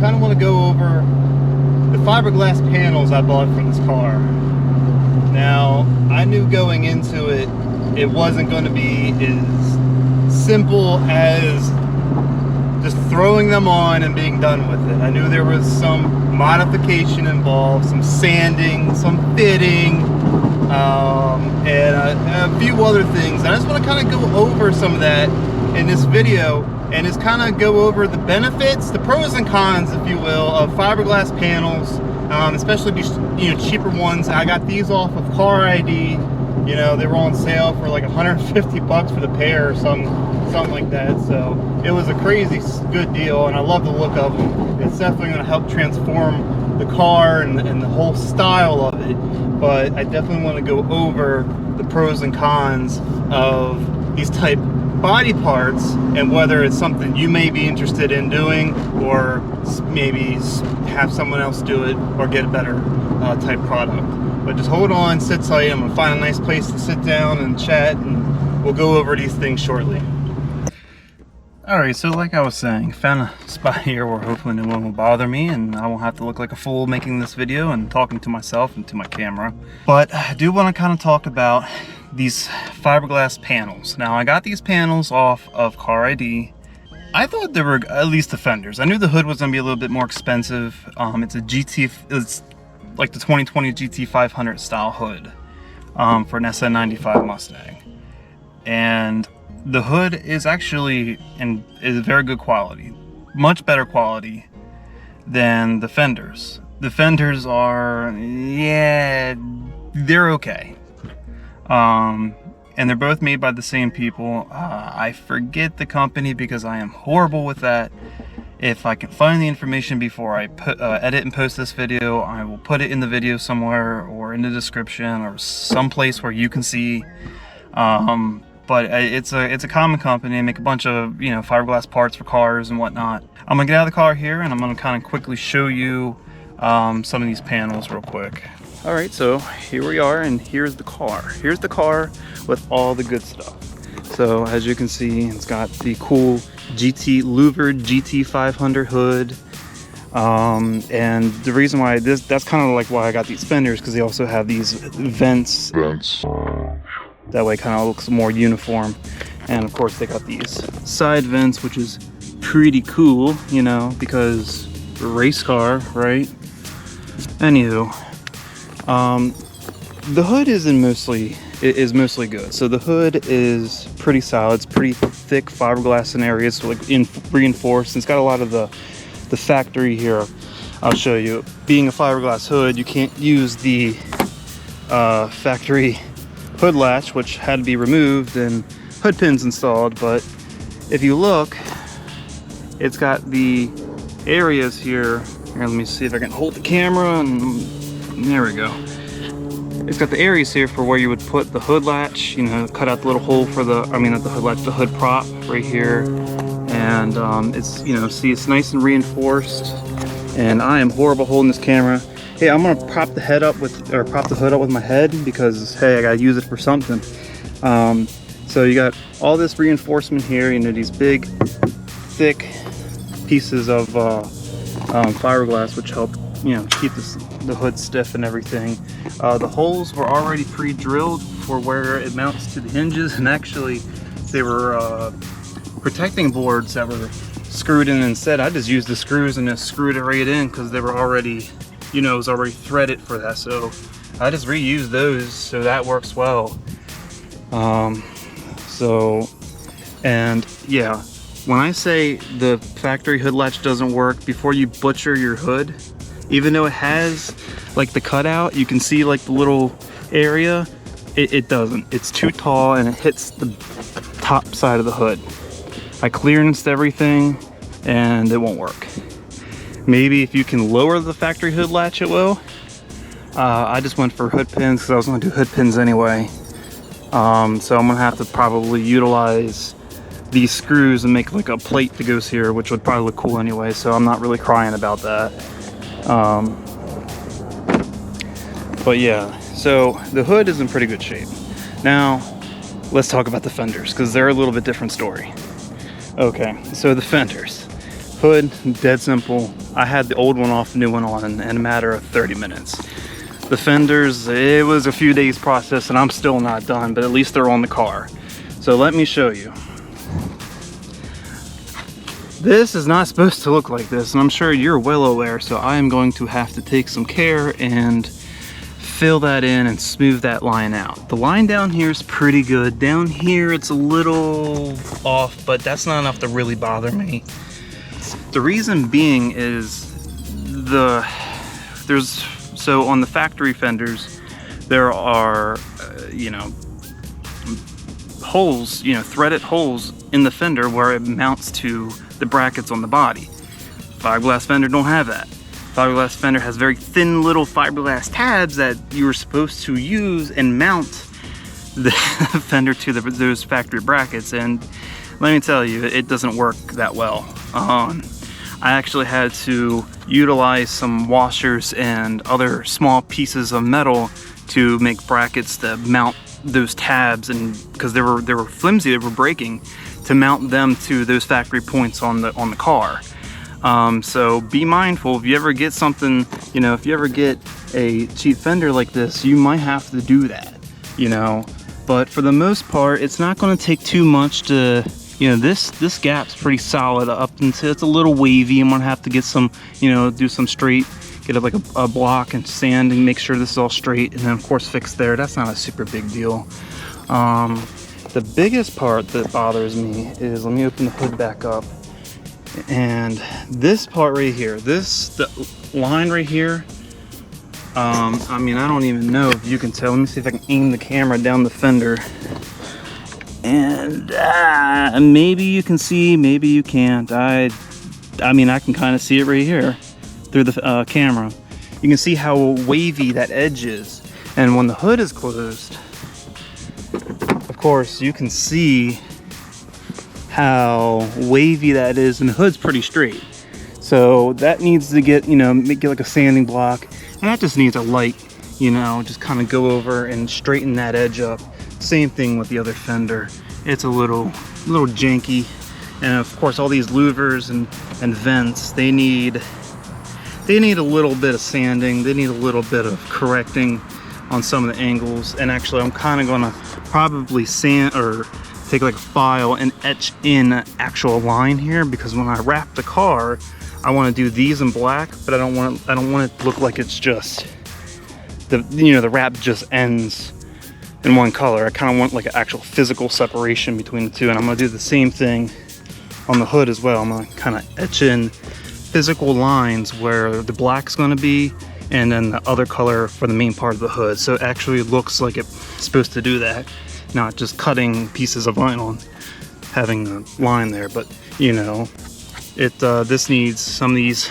kind of want to go over the fiberglass panels I bought for this car. Now, I knew going into it, it wasn't going to be as simple as just throwing them on and being done with it. I knew there was some modification involved, some sanding, some fitting, and a few other things. I just want to kind of go over some of that in this video and just kind of go over the benefits, the pros and cons, if you will, of fiberglass panels, especially these, you know, cheaper ones. I got these off of Car ID. You know, they were on sale for like 150 bucks for the pair or something like that. So it was a crazy good deal, and I love the look of them. It's definitely going to help transform the car and the whole style of it. But I definitely want to go over the pros and cons of these type body parts and whether it's something you may be interested in doing, or maybe have someone else do it or get a better type product. But just hold on, sit tight. I'm gonna find a nice place to sit down and chat, and we'll go over these things shortly. Alright, so like I was saying, found a spot here where hopefully no one will bother me and I won't have to look like a fool making this video and talking to myself and to my camera. But I do want to kind of talk about these fiberglass panels. Now, I got these panels off of Car ID. I thought they were at least the fenders. I knew the hood was going to be a little bit more expensive. It's a GT, it's like the 2020 GT 500 style hood for an SN95 Mustang. And the hood is actually is very good quality, much better quality than the fenders. The fenders are, yeah, they're okay. And they're both made by the same people. I forget the company because I am horrible with that. If I can find the information before I edit and post this video, I will put it in the video somewhere or in the description or someplace where you can see. But it's a common company. They make a bunch of, you know, fiberglass parts for cars and whatnot. I'm gonna get out of the car here and I'm gonna kind of quickly show you some of these panels real quick. All right, so here we are, and here's the car. Here's the car with all the good stuff. So as you can see, it's got the cool louvered GT 500 hood. And the reason why that's kind of like why I got these fenders, because they also have these vents. That way it kind of looks more uniform. And of course they got these side vents, which is pretty cool, you know, because race car, right? Anywho, the hood is mostly good. So the hood is pretty solid. It's pretty thick fiberglass in areas, so like reinforced. And it's got a lot of the factory here. I'll show you. Being a fiberglass hood, you can't use the factory hood latch, which had to be removed and hood pins installed. But if you look, it's got the areas here. Here, let me see if I can hold the camera, and there we go. It's got the areas here for where you would put the hood latch, you know, cut out the little hole for the, I mean not the hood latch, the hood prop right here. And it's, you know, see, it's nice and reinforced. And I am horrible holding this camera. Hey, I'm gonna prop the hood up with my head because, hey, I gotta use it for something. So you got all this reinforcement here, you know, these big, thick pieces of fiberglass, which help, you know, keep the hood stiff and everything. The holes were already pre-drilled for where it mounts to the hinges, and actually they were protecting boards that were screwed in instead. I just used the screws and just screwed it right in because they were already, you know, it was already threaded for that. So I just reused those, so that works well. And yeah, when I say the factory hood latch doesn't work, before you butcher your hood, even though it has like the cutout, you can see like the little area, it doesn't. It's too tall and it hits the top side of the hood. I clearanced everything and it won't work. Maybe if you can lower the factory hood latch, it will. I just went for hood pins because I was going to do hood pins anyway. So I'm going to have to probably utilize these screws and make like a plate that goes here, which would probably look cool anyway, so I'm not really crying about that. But yeah, so the hood is in pretty good shape. Now let's talk about the fenders, because they're a little bit different story. Okay, so the fenders. Hood, dead simple. I had the old one off, the new one on in a matter of 30 minutes. The fenders, it was a few days process and I'm still not done, but at least they're on the car. So let me show you. This is not supposed to look like this, and I'm sure you're well aware, so I am going to have to take some care and fill that in and smooth that line out. The line down here is pretty good. Down here it's a little off, but that's not enough to really bother me. The reason being is so on the factory fenders, there are, holes, threaded holes in the fender where it mounts to the brackets on the body. Fiberglass fender don't have that. Fiberglass fender has very thin little fiberglass tabs that you are supposed to use and mount the fender to those factory brackets, and let me tell you, it doesn't work that well. I actually had to utilize some washers and other small pieces of metal to make brackets to mount those tabs, and because they were flimsy, they were breaking, to mount them to those factory points on the car. So be mindful if you ever get something, if you ever get a cheap fender like this, you might have to do that, but for the most part, it's not going to take too much to, this gap's pretty solid up until it's a little wavy. I'm gonna have to get some, do some straight, get up like a block and sand and make sure this is all straight, and then of course fix there. That's not a super big deal. The biggest part that bothers me is, let me open the hood back up, and this part right here, the line right here, I mean, I don't even know if you can tell. Let me see if I can aim the camera down the fender, and maybe you can see, maybe you can't. I mean, I can kind of see it right here through the camera. You can see how wavy that edge is, and when the hood is closed, of course, you can see how wavy that is, and the hood's pretty straight. So that needs to get, get like a sanding block, and that just needs a light, just kind of go over and straighten that edge up. Same thing with the other fender. It's a little janky, and of course all these louvers and vents, they need a little bit of sanding. They need a little bit of correcting on some of the angles, and actually I'm kind of gonna probably sand or take like a file and etch in an actual line here, because when I wrap the car, I want to do these in black, but I don't want it to look like it's just the wrap just ends in one color. I kind of want like an actual physical separation between the two, and I'm gonna do the same thing on the hood as well. I'm gonna kind of etch in physical lines where the black's gonna be, and then the other color for the main part of the hood, so it actually looks like it's supposed to do that, not just cutting pieces of vinyl and having a line there. But this needs, some of these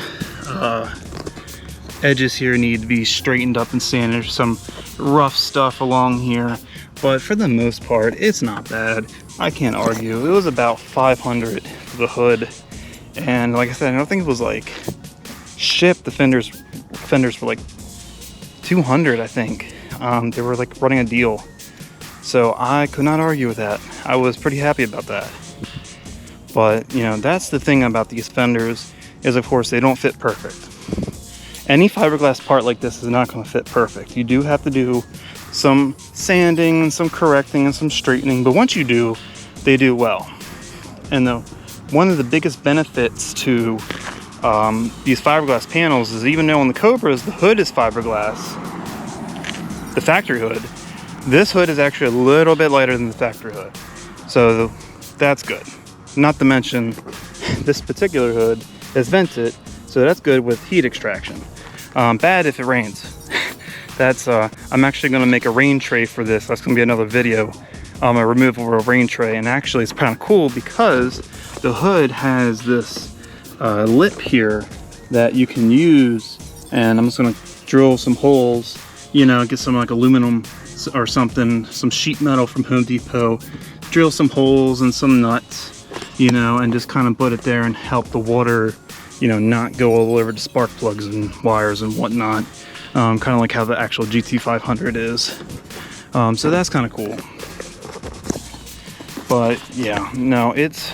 edges here need to be straightened up and sanded. There's some rough stuff along here, but for the most part, it's not bad. I can't argue. It was about $500 for the hood, and like I said, I don't think it was like shipped. The fenders were like $200, I think. They were like running a deal, so I could not argue with that. I was pretty happy about that. But that's the thing about these fenders, is of course they don't fit perfect. Any fiberglass part like this is not going to fit perfect. You do have to do some sanding and some correcting and some straightening, but once you do, they do well. And one of the biggest benefits to these fiberglass panels is, even though on the Cobras the hood is fiberglass, the factory hood, this hood is actually a little bit lighter than the factory hood, so that's good. Not to mention, this particular hood is vented, so that's good with heat extraction. Bad if it rains. That's I'm actually going to make a rain tray for this. That's going to be another video, a removable rain tray. And actually it's kind of cool because the hood has this lip here that you can use, and I'm just going to drill some holes, get some like aluminum or something, some sheet metal from Home Depot, drill some holes and some nuts, and just kind of put it there and help the water, not go all over the spark plugs and wires and whatnot. Kind of like how the actual GT500 is. So that's kind of cool. But yeah, no, it's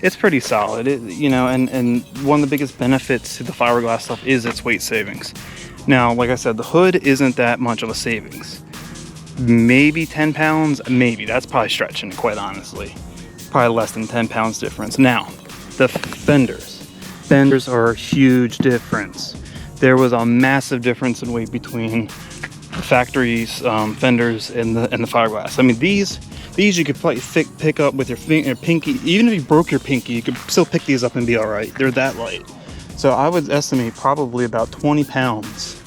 it's pretty solid. You know, and one of the biggest benefits to the fiberglass stuff is its weight savings. Now, like I said, the hood isn't that much of a savings. Maybe 10 pounds, maybe. That's probably stretching it, quite honestly. Probably less than 10 pounds difference. Now, the fenders. Fenders are a huge difference. There was a massive difference in weight between the factory's fenders and the fiberglass. I mean, these you could probably pick up with your pinky. Even if you broke your pinky, you could still pick these up and be all right. They're that light. So I would estimate probably about 20 pounds,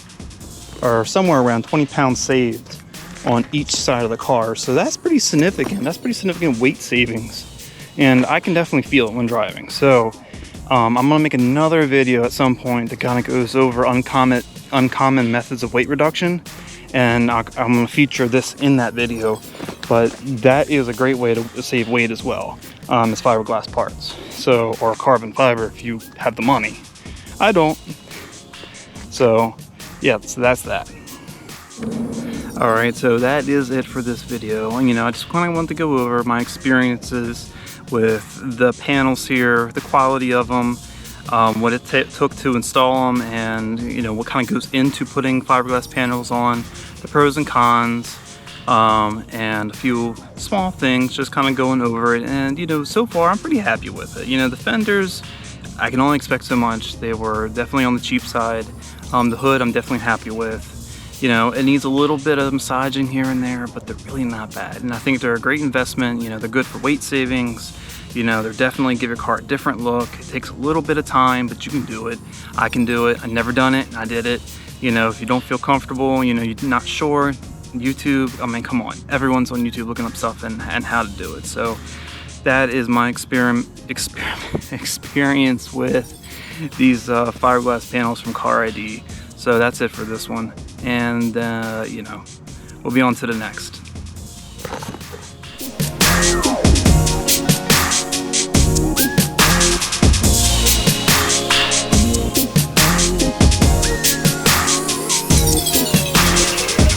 or somewhere around 20 pounds saved on each side of the car. So that's pretty significant. That's pretty significant weight savings, and I can definitely feel it when driving. So I'm gonna make another video at some point that kind of goes over uncommon methods of weight reduction, and I'm gonna feature this in that video. But that is a great way to save weight as well, as fiberglass parts. So, or carbon fiber if you have the money. I don't. So yeah, so that's that. All right, so that is it for this video. You know, I just kind of want to go over my experiences with the panels here, the quality of them, what it took to install them, and you know what kind of goes into putting fiberglass panels on, the pros and cons, and a few small things, just kind of going over it. And you know, so far I'm pretty happy with it. You know, the fenders, I can only expect so much. They were definitely on the cheap side. The hood I'm definitely happy with. You know, it needs a little bit of massaging here and there, but they're really not bad. And I think they're a great investment. You know, they're good for weight savings. You know, they're definitely give your car a different look. It takes a little bit of time, but you can do it. I can do it. I've never done it, and I did it. You know, if you don't feel comfortable, you know, you're not sure, YouTube, I mean, come on. Everyone's on YouTube looking up stuff and how to do it. So that is my experience with these fiberglass panels from Car ID. So that's it for this one. And, you know, we'll be on to the next.